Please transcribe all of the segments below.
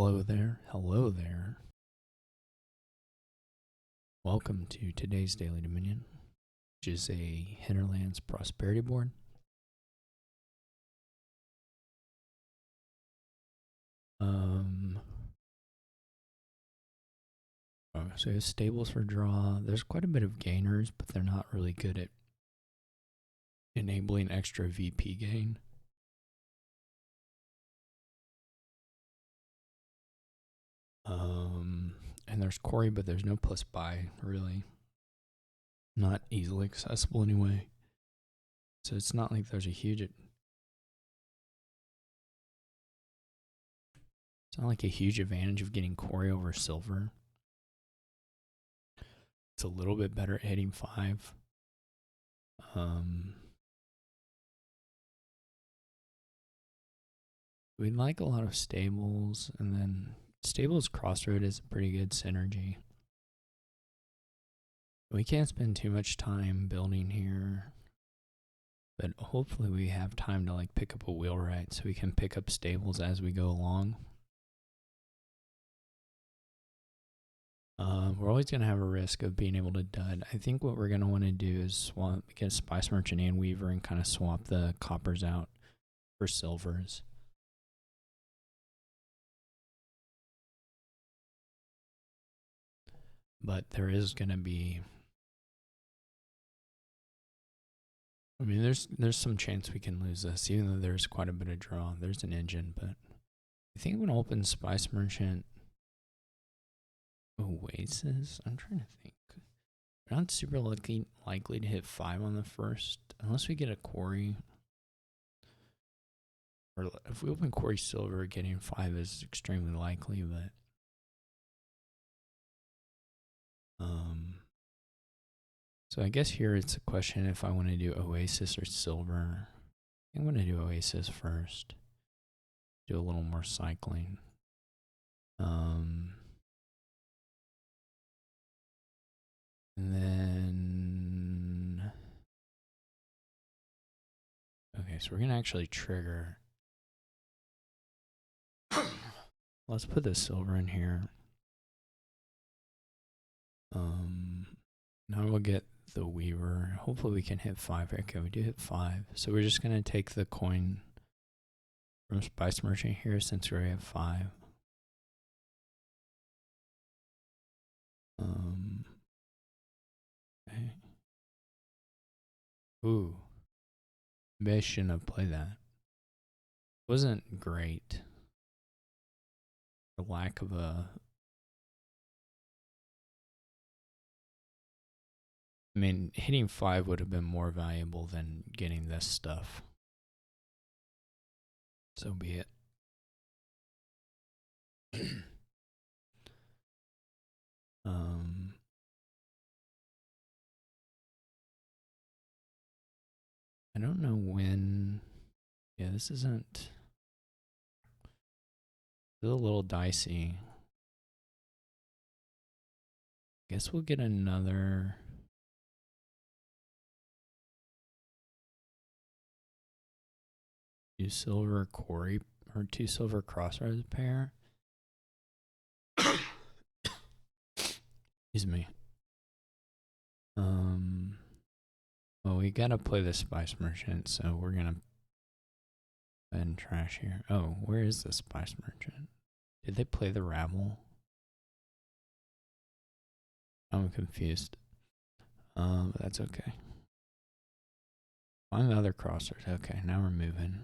Hello there. Hello there. Welcome to today's Daily Dominion, which is a Hinterlands prosperity board. So we have stables for draw. There's quite a bit of gainers, but they're not really good at enabling extra VP gain. And there's Corey, but there's no plus buy, really. Not easily accessible anyway. So it's not like there's a huge... It's not like a huge advantage of getting Corey over silver. It's a little bit better at hitting 5. We'd like a lot of stables, and then stables Crossroads is a pretty good synergy. We can't spend too much time building here, but hopefully we have time to like pick up a wheelwright so we can pick up stables as we go along. We're always going to have a risk of being able to dud. I think what we're going to want to do is get a Spice Merchant and Weaver and kind of swap the coppers out for silvers. But there is going to be... I mean, there's some chance we can lose this, even though there's quite a bit of draw. There's an engine, but I think I'm going to open Spice Merchant Oasis. I'm trying to think. We're not super likely to hit 5 on the first, unless we get a Quarry. Or if we open Quarry Silver, getting 5 is extremely likely, but so I guess here it's a question if I want to do Oasis or Silver. I'm going to do Oasis first. Do a little more cycling. And then... Okay, so we're going to actually trigger... Let's put the silver in here. Now we'll get the Weaver. Hopefully we can hit 5. Okay, we do hit 5. So we're just going to take the coin from Spice Merchant here since we already have 5. Okay. Ooh. Maybe I shouldn't have played that. It wasn't great. The lack of a... I mean, hitting 5 would have been more valuable than getting this stuff. So be it. I don't know when... Yeah, this isn't... It's a little dicey. Guess we'll get another... Two silver Quarry or 2 silver Crossroads pair. Excuse me. Well, we gotta play the Spice Merchant, so we're gonna go ahead and trash here. Oh, where is the Spice Merchant? Did they play the Rabble? I'm confused. But that's okay. Find the other Crossroads. Okay, now we're moving.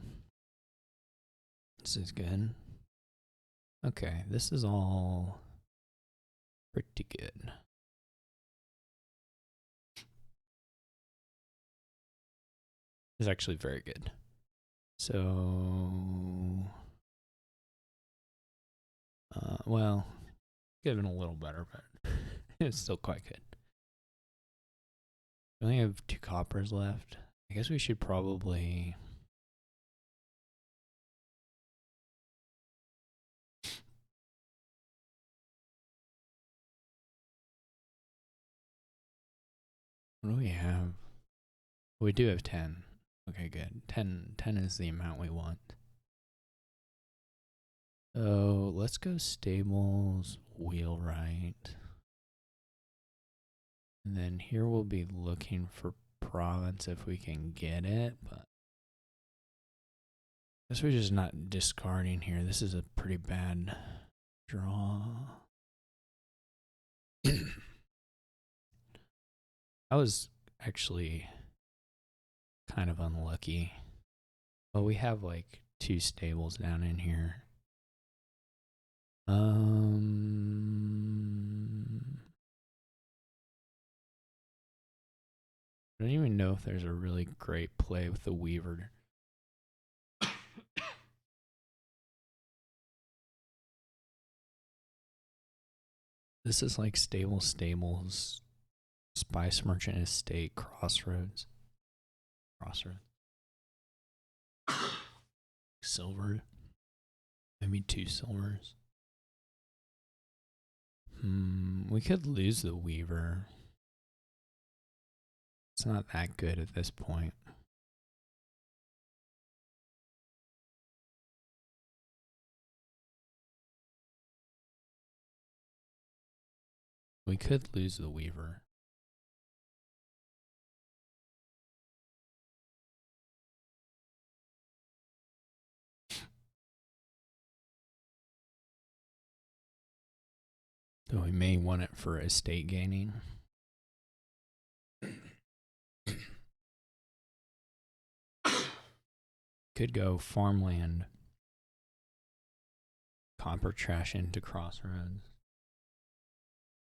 This is good. Okay, this is all pretty good. It's actually very good. So, well, could have been a little better, but it's still quite good. We only have 2 coppers left. I guess we should probably... What do we have? We do have 10. Okay, good. 10 is the amount we want. So let's go stables, wheelwright. And then here we'll be looking for province if we can get it, but I guess we're just not discarding here. This is a pretty bad draw. I was actually kind of unlucky. Well, we have like 2 stables down in here. I don't even know if there's a really great play with the Weaver. This is like stables, Spice Merchant Estate, Crossroads. Silver. Maybe 2 silvers. We could lose the Weaver. It's not that good at this point. We could lose the Weaver. So we may want it for estate gaining. Could go farmland, copper trash into Crossroads.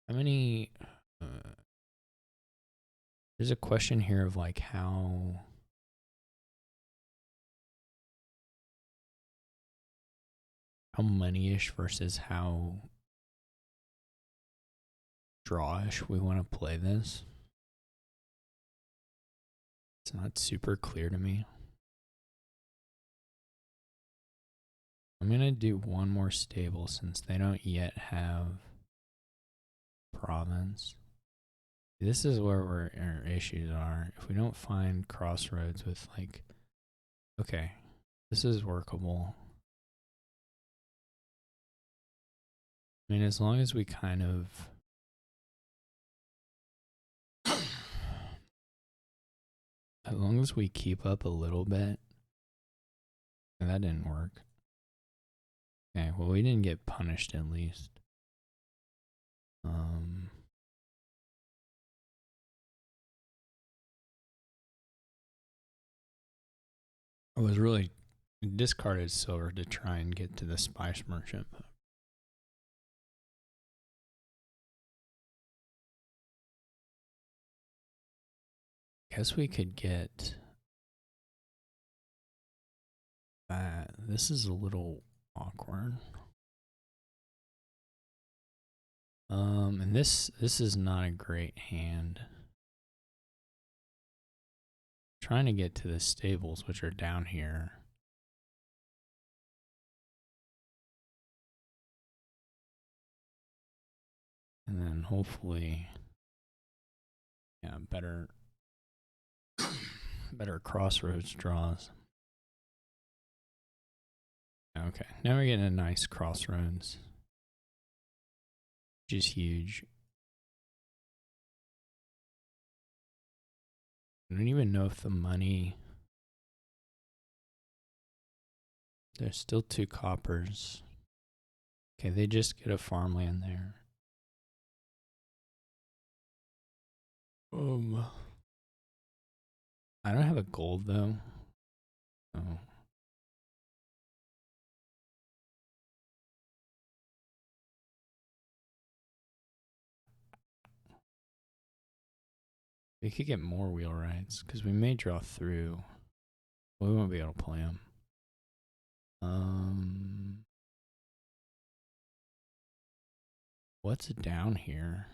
How many? There's a question here of like how money-ish versus how drawish we want to play this. It's not super clear to me. I'm going to do one more stable since they don't yet have province. This is where our issues are. If we don't find Crossroads with like, okay, this is workable. I mean, as long as we kind of as long as we keep up a little bit. That didn't work. Okay, well, we didn't get punished at least. I was really discarded silver to try and get to the Spice Merchant. Guess we could get that. This is a little awkward. And this is not a great hand. Trying to get to the stables, which are down here. And then hopefully, yeah, better Crossroads draws. Okay, now we're getting a nice Crossroads, which is huge. I don't even know if the money... There's still 2 coppers. Okay, they just get a farmland there. I don't have a gold though. Oh. We could get more wheelwrights because we may draw through. We won't be able to play them. What's down here?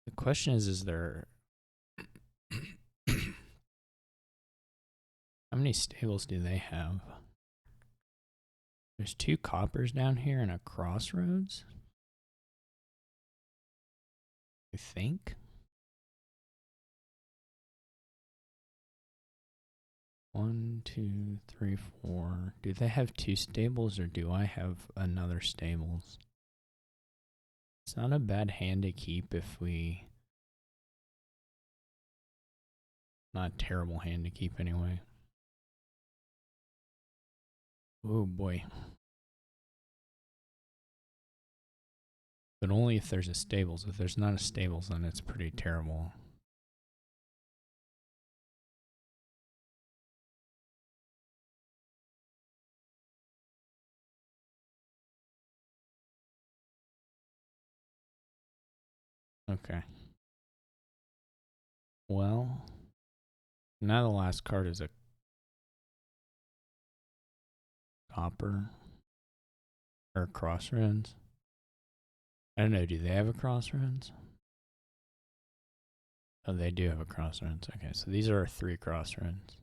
The question is there... How many stables do they have? There's 2 coppers down here and a Crossroads, I think. 1, 2, 3, 4. Do they have 2 stables or do I have another stables? It's not a bad hand to keep if we... Not a terrible hand to keep anyway. Oh boy. But only if there's a stables. If there's not a stables, then it's pretty terrible. Okay. Well, now the last card is a copper or crossroads. I don't know. Do they have a crossroads? Oh, they do have a crossroads. Okay, so these are our 3 crossroads.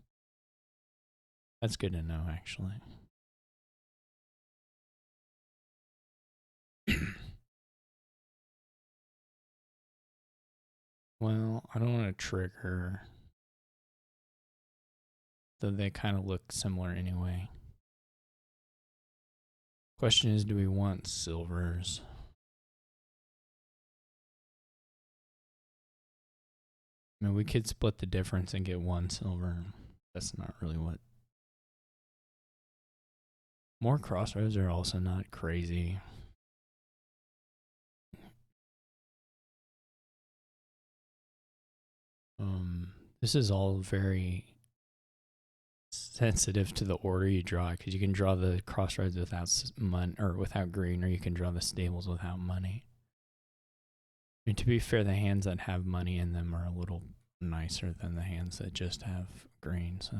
That's good to know, actually. Well, I don't want to trigger, though they kind of look similar anyway. Question is, do we want silvers? I mean, we could split the difference and get 1 silver. That's not really what... More crossroads are also not crazy. This is all very sensitive to the order you draw, because you can draw the crossroads without money or without green, or you can draw the stables without money. I mean, to be fair, the hands that have money in them are a little nicer than the hands that just have green, so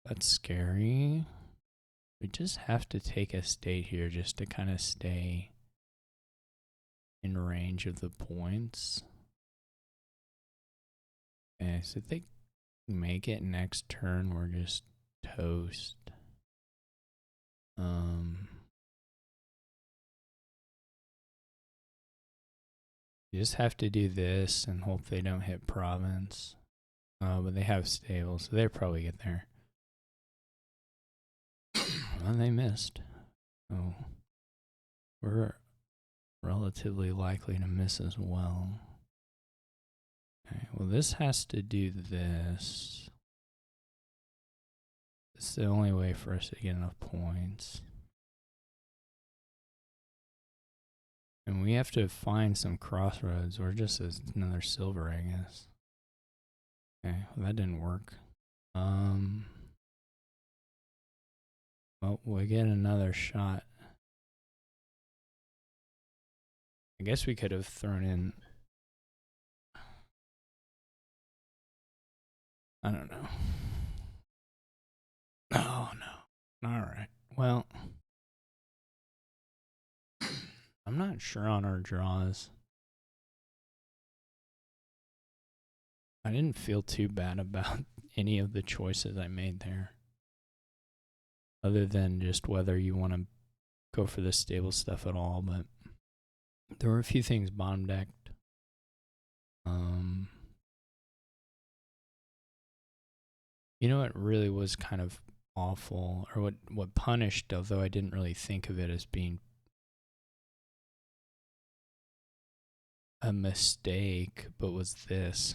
that's scary. We just have to take a state here just to kind of stay in range of the points. Okay, so if they make it next turn, we're just toast. You just have to do this and hope they don't hit province. But they have stables, so they'll probably get there. Well, they missed. Oh, we're relatively likely to miss as well. Okay, well, this has to do this. It's the only way for us to get enough points. And we have to find some crossroads, or just another silver, I guess. Okay, well, that didn't work. Well, we get another shot. I guess we could have thrown in... I don't know. Oh, no. All right. Well, I'm not sure on our draws. I didn't feel too bad about any of the choices I made there, other than just whether you want to go for the stable stuff at all. But there were a few things bottom decked. You know, it really was kind of awful, or what punished, although I didn't really think of it as being a mistake, but was this.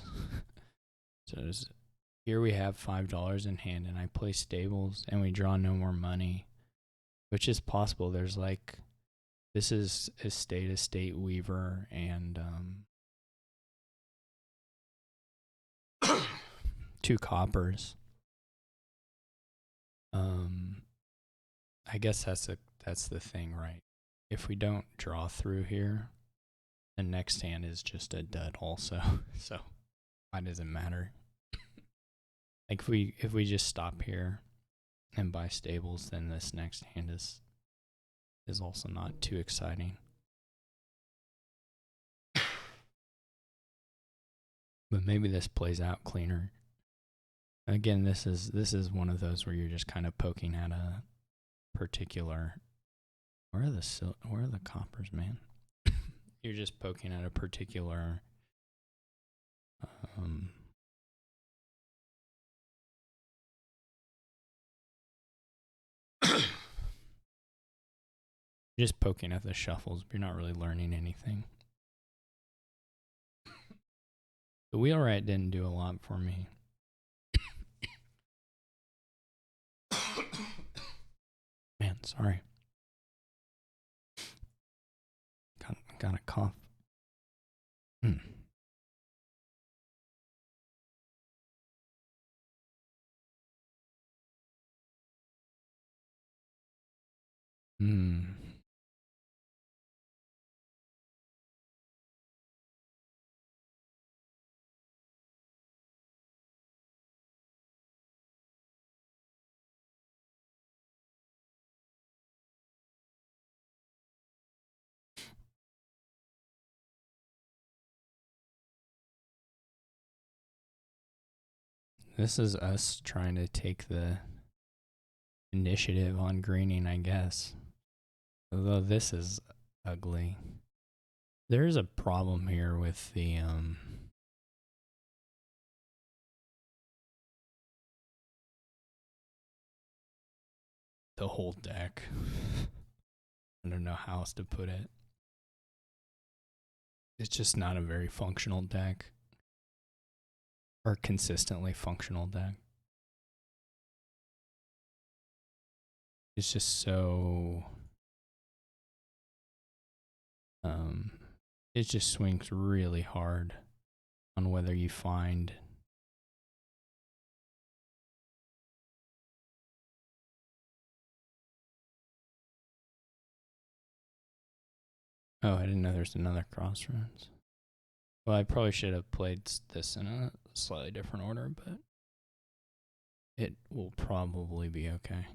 So here we have $5 in hand, and I play stables, and we draw no more money, which is possible. There's like, this is estate weaver, and 2 coppers. I guess that's the thing, right? If we don't draw through here, the next hand is just a dud also. So why does it matter? Like if we just stop here and buy stables, then this next hand is also not too exciting. But maybe this plays out cleaner. Again, this is one of those where you're just kind of poking at a particular... Where are the coppers, man? You're just poking at a particular You're just poking at the shuffles, but you're not really learning anything. The wheelwright didn't do a lot for me. Man, sorry. Got a cough. Hmm. This is us trying to take the initiative on greening, I guess. Although this is ugly. There is a problem here with the whole deck. I don't know how else to put it. It's just not a very functional deck. Or consistently functional deck. It's just so it just swings really hard on whether you find Oh, I didn't know there's another Crossroads. Well, I probably should have played this in a slightly different order, but it will probably be okay.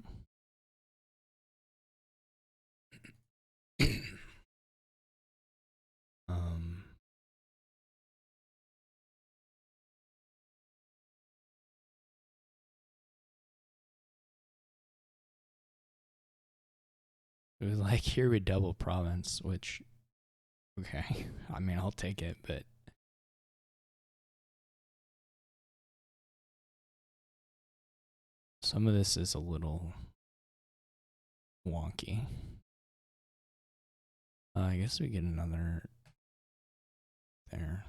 It was like, here we double province, which, okay, I mean, I'll take it, but some of this is a little wonky. I guess we get another there.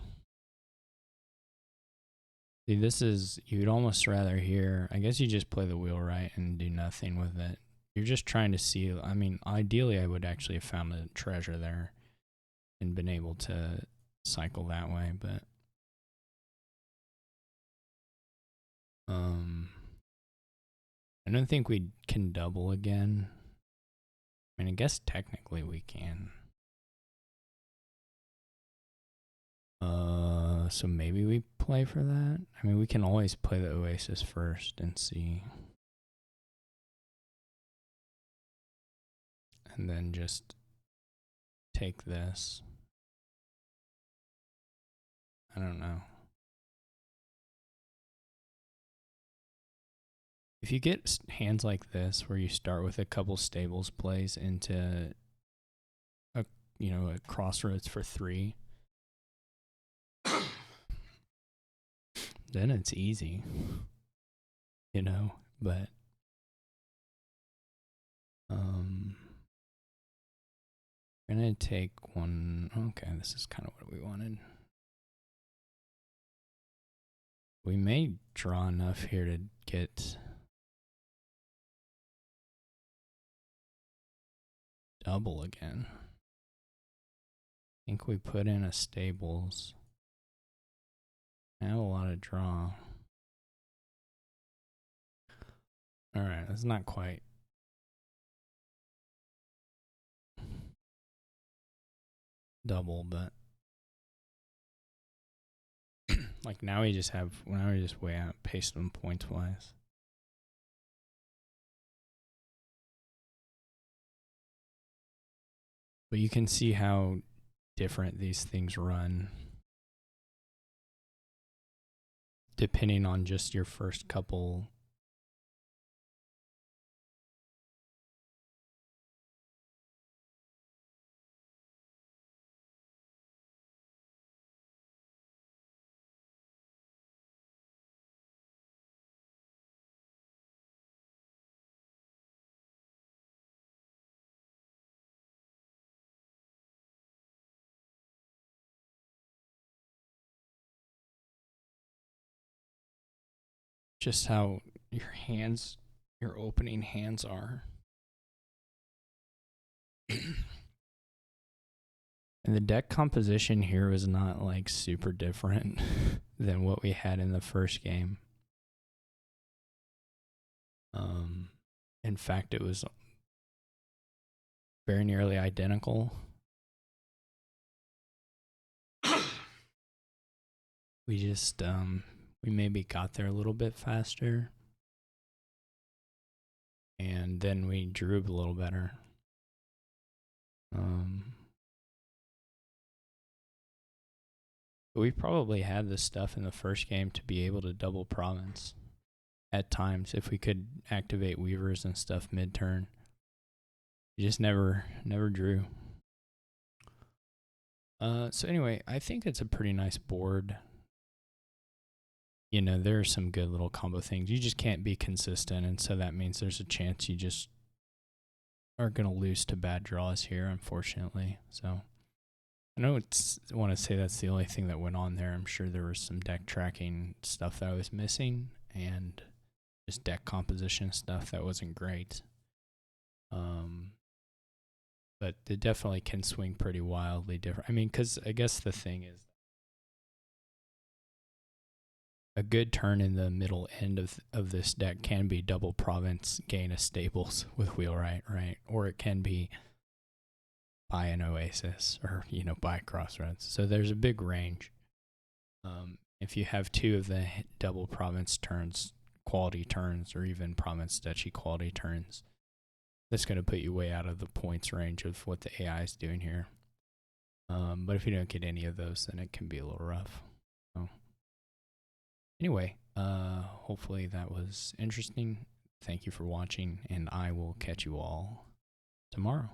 See, this is, you'd almost rather hear, I guess you just play the wheelwright and do nothing with it. You're just trying to see, I mean, ideally I would actually have found a treasure there and been able to cycle that way, but I don't think we can double again. I mean, I guess technically we can. So maybe we play for that. I mean, we can always play the Oasis first and see. And then just take this. I don't know. If you get hands like this, where you start with a couple stables plays into a Crossroads for 3, then it's easy, but I'm gonna take one. Okay, this is kind of what we wanted. We may draw enough here to get double again. I think we put in a stables. I have a lot of draw. Alright, that's not quite double, but like now we just way out, paste them points wise. But you can see how different these things run depending on just your first couple. just how your opening hands are. And the deck composition here was not like super different than what we had in the first game. In fact, it was very nearly identical. We just we maybe got there a little bit faster, and then we drew a little better. But we probably had the stuff in the first game to be able to double province at times if we could activate weavers and stuff mid-turn. We just never drew. So anyway, I think it's a pretty nice board. You know, there are some good little combo things. You just can't be consistent, and so that means there's a chance you just are going to lose to bad draws here, unfortunately. So I want to say that's the only thing that went on there. I'm sure there was some deck tracking stuff that I was missing, and just deck composition stuff that wasn't great. But it definitely can swing pretty wildly different. I mean, because I guess the thing is, a good turn in the middle end of this deck can be double province, gain a stables with wheelwright, right? Or it can be buy an oasis, or buy Crossroads. So there's a big range. If you have two of the double province turns, quality turns, or even province duchy quality turns, that's going to put you way out of the points range of what the AI is doing here. But if you don't get any of those, then it can be a little rough. So anyway, hopefully that was interesting. Thank you for watching, and I will catch you all tomorrow.